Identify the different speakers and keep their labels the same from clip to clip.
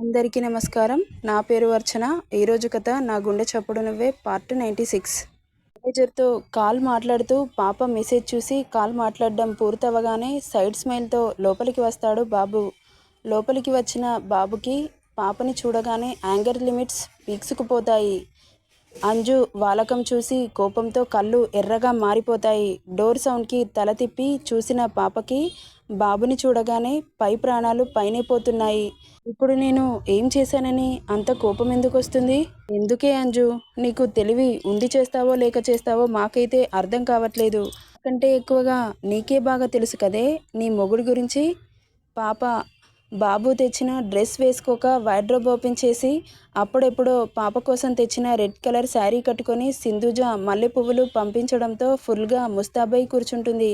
Speaker 1: అందరికీ నమస్కారం. నా పేరు అర్చన. ఈరోజు కథ నా గుండె చప్పుడు నువ్వే పార్ట్ 96. మేనేజర్తో కాల్ మాట్లాడుతూ పాప మెసేజ్ చూసి కాల్ మాట్లాడడం పూర్తవగానే సైడ్ స్మైల్తో లోపలికి వస్తాడు బాబు. లోపలికి వచ్చిన బాబుకి పాపని చూడగానే యాంగర్ లిమిట్స్ పీక్సుకుపోతాయి. అంజు వాలకం చూసి కోపంతో కళ్ళు ఎర్రగా మారిపోతాయి. డోర్ సౌండ్కి తల తిప్పి చూసిన పాపకి బాబుని చూడగానే పై ప్రాణాలు పైనే పోతున్నాయి. ఇప్పుడు నేను ఏం చేశానని అంత కోపం ఎందుకు వస్తుంది? ఎందుకే అంజు, నీకు తెలివి ఉండి చేస్తావో లేక చేస్తావో మాకైతే అర్థం కావట్లేదు. కంటే ఎక్కువగా నీకే బాగా తెలుసు కదే నీ మొగుడి గురించి. పాప బాబు తెచ్చిన డ్రెస్ వేసుకోక వార్డ్రోబ్ ఓపెన్ చేసి అప్పుడెప్పుడో పాప కోసం తెచ్చిన రెడ్ కలర్ శారీ కట్టుకొని సింధుజ మల్లె పువ్వులు పంపించడంతో ఫుల్గా ముస్తాబై కూర్చుంటుంది.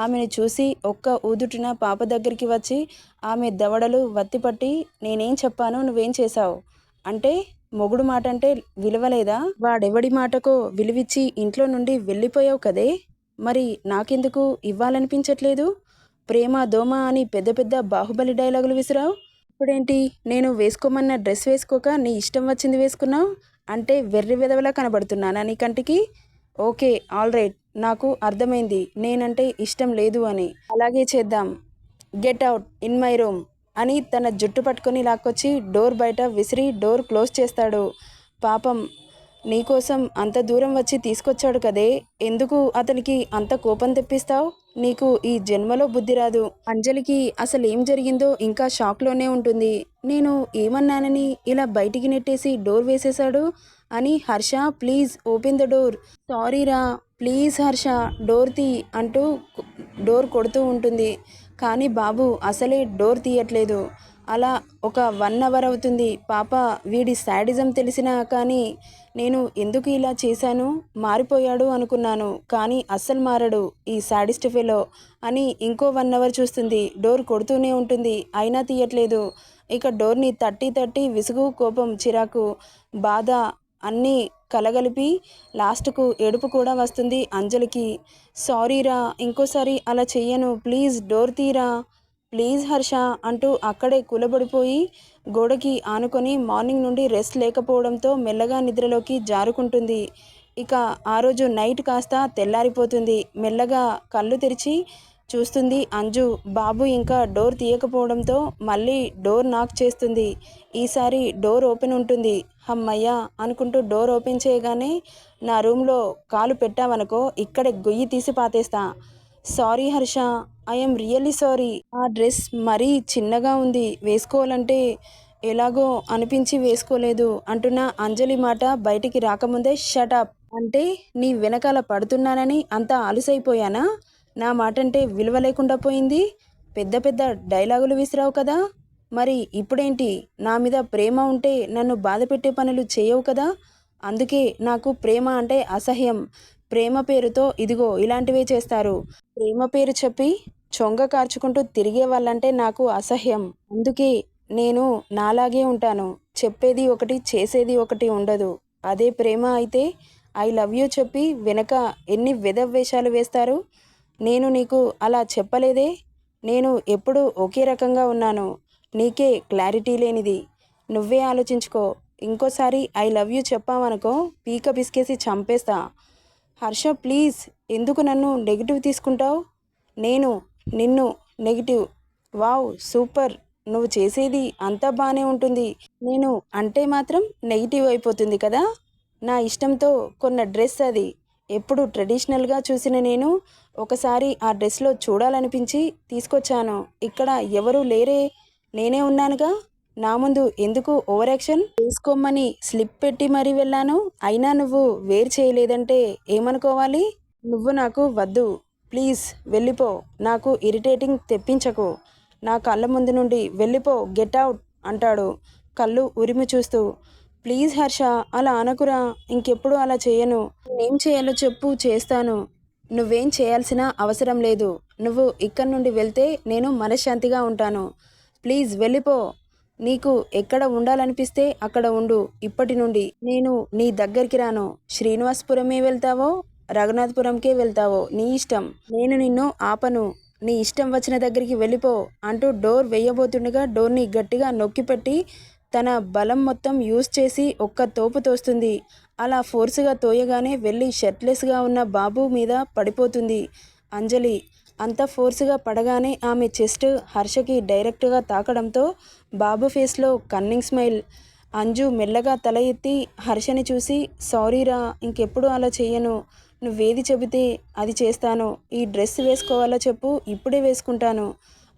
Speaker 1: ఆమెను చూసి ఒక్క ఊదుటిన పాప దగ్గరికి వచ్చి ఆమె దవడలు వత్తిపట్టి, నేనేం చెప్పాను, నువ్వేం చేశావు అంటే మొగుడు మాట అంటే విలువలేదా? వాడెవడి మాటకో విలువిచ్చి ఇంట్లో నుండి వెళ్ళిపోయావు కదే, మరి నాకెందుకు ఇవ్వాలనిపించట్లేదు? ప్రేమ దోమ అని పెద్ద పెద్ద బాహుబలి డైలాగులు విసిరావు. ఇప్పుడేంటి, నేను వేసుకోమన్న డ్రెస్ వేసుకోక నీ ఇష్టం వచ్చింది వేసుకున్నావు అంటే వెర్రి వెదవలా కనబడుతున్నానా నీ కంటికి? ఓకే, ఆల్ రైట్, నాకు అర్థమైంది నేనంటే ఇష్టం లేదు అని. అలాగే చేద్దాం. Get out in my room అని తన జుట్టు పట్టుకొని లాక్కొచ్చి డోర్ బయట విసిరి డోర్ క్లోజ్ చేస్తాడు. పాపం నీకోసం అంత దూరం వచ్చి తీసుకొచ్చాడు కదే, ఎందుకు అతనికి అంత కోపం తెప్పిస్తావు? నీకు ఈ జన్మలో బుద్ధి రాదు. అంజలికి అసలు ఏం జరిగిందో ఇంకా షాక్లోనే ఉంటుంది. నేను ఏమన్నానని ఇలా బయటికి నెట్టేసి డోర్ వేసేశాడు అని. Harsha, please open the door. సారీరా, ప్లీజ్ హర్ష డోర్ తీ అంటూ డోర్ కొడుతూ ఉంటుంది. కానీ బాబు అసలే డోర్ తీయట్లేదు. అలా ఒక 1 అవర్ అవుతుంది. పాప వీడి శాడిజం తెలిసినా కానీ నేను ఎందుకు ఇలా చేశాను, మారిపోయాడు అనుకున్నాను, కానీ అస్సలు మారడు ఈ శాడిస్ట్ ఫెలో అని ఇంకో 1 అవర్ చూస్తుంది. డోర్ కొడుతూనే ఉంటుంది, అయినా తీయట్లేదు. ఇక డోర్ని తట్టి తట్టి విసుగు, కోపం, చిరాకు, బాధ అన్నీ కలగలిపి లాస్ట్కు ఏడుపు కూడా వస్తుంది అంజలికి. సారీరా, ఇంకోసారి అలా చెయ్యను, ప్లీజ్ డోర్ తీరా, ప్లీజ్ హర్ష అంటూ అక్కడే కూలబడిపోయి గోడకి ఆనుకొని మార్నింగ్ నుండి రెస్ట్ లేకపోవడంతో మెల్లగా నిద్రలోకి జారుకుంటుంది. ఇక ఆ రోజు నైట్ కాస్త తెల్లారిపోతుంది. మెల్లగా కళ్ళు తెరిచి చూస్తుంది అంజు. బాబు ఇంకా డోర్ తీయకపోవడంతో మళ్ళీ డోర్ నాక్ చేస్తుంది. ఈసారి డోర్ ఓపెన్ ఉంటుంది. హమ్మయ్య అనుకుంటూ డోర్ ఓపెన్ చేయగానే, నా రూమ్లో కాలు పెట్టావనుకో ఇక్కడే గొయ్యి తీసి పాతేస్తా. Sorry Harsha, I'm really sorry. ఆ డ్రెస్ మరీ చిన్నగా ఉంది, వేసుకోవాలంటే ఎలాగో అనిపించి వేసుకోలేదు అంటున్న అంజలి మాట బయటికి రాకముందే షటప్ అంటే నీ వెనకాల పడుతున్నానని అంత అలుసైపోయానా? నా మాటంటే విలువ లేకుండా పోయింది. పెద్ద పెద్ద డైలాగులు విసిరావు కదా, మరి ఇప్పుడేంటి? నా మీద ప్రేమ ఉంటే నన్ను బాధ పెట్టే పనులు చేయవు కదా. అందుకే నాకు ప్రేమ అంటే అసహ్యం. ప్రేమ పేరుతో ఇదిగో ఇలాంటివే చేస్తారు. ప్రేమ పేరు చెప్పి చొంగ కార్చుకుంటూ తిరిగే వాళ్ళంటే నాకు అసహ్యం. అందుకే నేను నాలాగే ఉంటాను. చెప్పేది ఒకటి, చేసేది ఒకటి ఉండదు. అదే ప్రేమ అయితే ఐ లవ్ యూ చెప్పి వెనక ఎన్ని వేషాలు వేస్తారు. నేను నీకు అలా చెప్పలేదే. నేను ఎప్పుడూ ఒకే రకంగా ఉన్నాను. నీకే క్లారిటీ లేనిది. నువ్వే ఆలోచించుకో. ఇంకోసారి ఐ లవ్ యూ చెప్పావనుకో పీక పిసికేసి చంపేస్తా. హర్ష ప్లీజ్, ఎందుకు నన్ను నెగిటివ్ తీసుకుంటావు? నేను నిన్ను నెగిటివ్? వావ్ సూపర్, నువ్వు చేసేది అంతా బాగానే ఉంటుంది, నేను అంటే మాత్రం నెగిటివ్ అయిపోతుంది కదా. నా ఇష్టంతో కొన్న డ్రెస్ అది. ఎప్పుడు ట్రెడిషనల్గా చూసిన నేను ఒకసారి ఆ డ్రెస్లో చూడాలనిపించి తీసుకొచ్చాను. ఇక్కడ ఎవరూ లేరే, నేనే ఉన్నానుగా. నా ముందు ఎందుకు ఓవర్ యాక్షన్? వేసుకోమని స్లిప్ పెట్టి మరీ వెళ్ళాను, అయినా నువ్వు వేర్ చేయలేదంటే ఏమనుకోవాలి? నువ్వు నాకు వద్దు, ప్లీజ్ వెళ్ళిపో. నాకు ఇరిటేటింగ్ తెప్పించకు. నా కళ్ళ ముందు నుండి వెళ్ళిపో, గెట్ అవుట్ అంటాడు కళ్ళు ఉరిమి చూస్తూ. ప్లీజ్ హర్ష అలా అనకురా, ఇంకెప్పుడు అలా చేయను. నేనేం చేయాలో చెప్పు, చేస్తాను. నువ్వేం చేయాల్సిన అవసరం లేదు. నువ్వు ఇక్కడి నుండి వెళ్తే నేను మనశ్శాంతిగా ఉంటాను. ప్లీజ్ వెళ్ళిపో. నీకు ఎక్కడ ఉండాలనిపిస్తే అక్కడ ఉండు. ఇప్పటి నుండి నేను నీ దగ్గరికి రాను. శ్రీనివాసపురమే వెళ్తావో రఘునాథపురంకే వెళ్తావో నీ ఇష్టం. నేను నిన్ను ఆపను. నీ ఇష్టం వచ్చిన దగ్గరికి వెళ్ళిపో అంటూ డోర్ వేయబోతుండగా డోర్ని గట్టిగా నొక్కిపెట్టి తన బలం మొత్తం యూజ్ చేసి ఒక్క తోపు తోస్తుంది. అలా ఫోర్స్గా తోయగానే వెళ్ళి షర్ట్లెస్గా ఉన్న బాబు మీద పడిపోతుంది అంజలి. అంత ఫోర్స్గా పడగానే ఆమె చెస్ట్ హర్షకి డైరెక్ట్గా తాకడంతో బాబు ఫేస్లో కన్నింగ్ స్మైల్. అంజు మెల్లగా తల ఎత్తి హర్షని చూసి, సారీరా, ఇంకెప్పుడు అలా చెయ్యను. నువ్వేది చెబితే అది చేస్తాను. ఈ డ్రెస్ వేసుకోవాలో చెప్పు, ఇప్పుడే వేసుకుంటాను.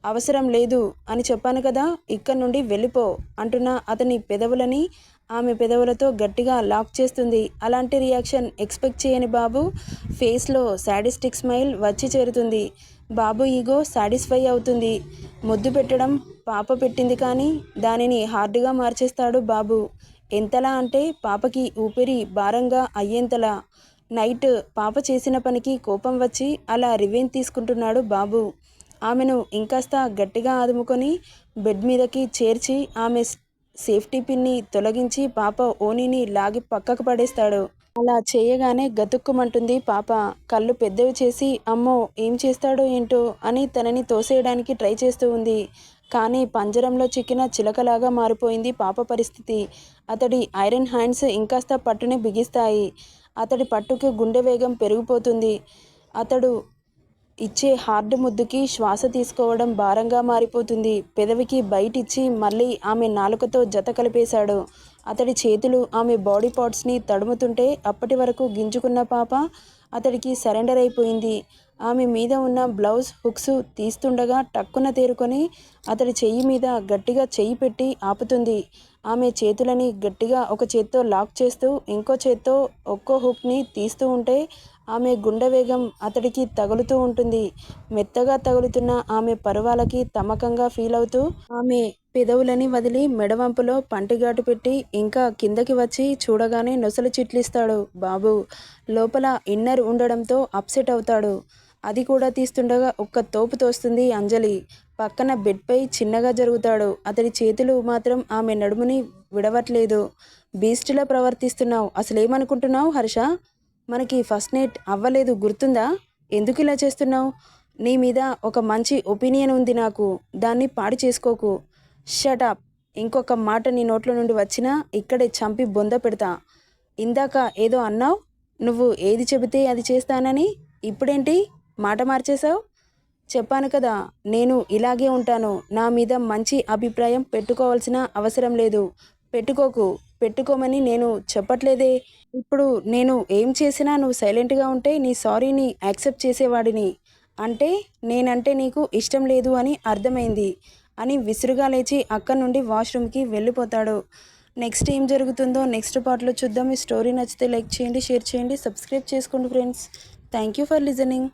Speaker 1: అవసరం లేదు అని చెప్పాను కదా, ఇక్కడి నుండి వెళ్ళిపో అంటున్న అతని పెదవులని ఆమె పెదవులతో గట్టిగా లాక్ చేస్తుంది. అలాంటి రియాక్షన్ ఎక్స్పెక్ట్ చేయని బాబు ఫేస్లో సాడిస్టిక్ స్మైల్ వచ్చి చేరుతుంది. బాబు ఈగో సాటిస్ఫై అవుతుంది. ముద్దు పెట్టడం పాప పెట్టింది కానీ దానిని హార్డ్గా మార్చేస్తాడు బాబు. ఎంతలా అంటే పాపకి ఊపిరి భారంగా అయ్యేంతలా. నైట్ పాప చేసిన పనికి కోపం వచ్చి అలా రివెంజ్ తీసుకుంటున్నాడు బాబు. ఆమెను ఇంకాస్త గట్టిగా ఆదుముకొని బెడ్ మీదకి చేర్చి ఆమె సేఫ్టీ పిన్ని తొలగించి పాప ఓనిని లాగి పక్కకు పడేస్తాడు. అలా చేయగానే గతుక్కుమంటుంది పాప. కళ్ళు పెద్దవి చేసి అమ్మో ఏం చేస్తాడో ఏంటో అని తనని తోసేయడానికి ట్రై చేస్తూ ఉంది. కానీ పంజరంలో చిక్కిన చిలకలాగా మారిపోయింది పాప పరిస్థితి. అతడి ఐరన్ హ్యాండ్స్ ఇంకాస్త పట్టుని బిగిస్తాయి. అతడి పట్టుకు గుండె వేగం పెరిగిపోతుంది. అతడు ఇచ్చే హార్డ్ ముద్దుకి శ్వాస తీసుకోవడం భారంగా మారిపోతుంది. పెదవికి బయటిచ్చి మళ్ళీ ఆమె నాలుకతో జత కలిపేశాడు. అతడి చేతులు ఆమె బాడీ పార్ట్స్ని తడుముతుంటే అప్పటి వరకు గింజుకున్న పాప అతడికి సరెండర్ అయిపోయింది. ఆమె మీద ఉన్న బ్లౌజ్ హుక్స్ తీస్తుండగా టక్కున తేరుకొని అతడి చెయ్యి మీద గట్టిగా చెయ్యి పెట్టి ఆపుతుంది. ఆమె చేతులని గట్టిగా ఒక చేత్తో లాక్ చేస్తూ ఇంకో చేత్తో ఒక్కో హుక్ని తీస్తూ ఉంటే ఆమె గుండె వేగం అతడికి తగులుతూ ఉంటుంది. మెత్తగా తగులుతున్న ఆమె పరువాలకి తమకంగా ఫీల్ అవుతూ ఆమె పెదవులని వదిలి మెడవంపులో పంటిగాటు పెట్టి ఇంకా కిందకి వచ్చి చూడగానే నొసలు చిట్లిస్తాడు బాబు. లోపల ఇన్నర్ ఉండడంతో అప్సెట్ అవుతాడు. అది కూడా తీస్తుండగా ఒక్క తోపు తోస్తుంది అంజలి. పక్కన బెడ్పై చిన్నగా జరుగుతాడు. అతడి చేతులు మాత్రం ఆమె నడుముని విడవట్లేదు. బీస్టులా ప్రవర్తిస్తున్నావు. అసలేమనుకుంటున్నావు హర్ష? మనకి ఫస్ట్ నైట్ అవ్వలేదు గుర్తుందా? ఎందుకు ఇలా చేస్తున్నావు? నీ మీద ఒక మంచి ఒపీనియన్ ఉంది నాకు. దాన్ని పాడు చేసుకోకు. షటప్. ఇంకొక మాట నీ నోట్ల నుండి వచ్చినా ఇక్కడే చంపి బొంద పెడతా. ఇందాక ఏదో అన్నావు, నువ్వు ఏది చెబితే అది చేస్తానని. ఇప్పుడేంటి మాట మార్చేశావు? చెప్పాను కదా, నేను ఇలాగే ఉంటాను. నా మీద మంచి అభిప్రాయం పెట్టుకోవాల్సిన అవసరం లేదు. పెట్టుకోకు. పెట్టుకోమని నేను చెప్పట్లేదే. ఇప్పుడు నేను ఏం చేసినా నువ్వు సైలెంట్గా ఉంటే నీ సారీని యాక్సెప్ట్ చేసేవాడిని. అంటే నేనంటే నీకు ఇష్టం లేదు అని అర్థమైంది అని విసురుగా లేచి అక్కడి నుండి వాష్రూమ్కి వెళ్ళిపోతాడు. నెక్స్ట్ ఏం జరుగుతుందో నెక్స్ట్ పార్ట్లో చూద్దాం. ఈ స్టోరీ నచ్చితే లైక్ చేయండి, షేర్ చేయండి, సబ్స్క్రైబ్ చేసుకోండి friends. Thank you for listening.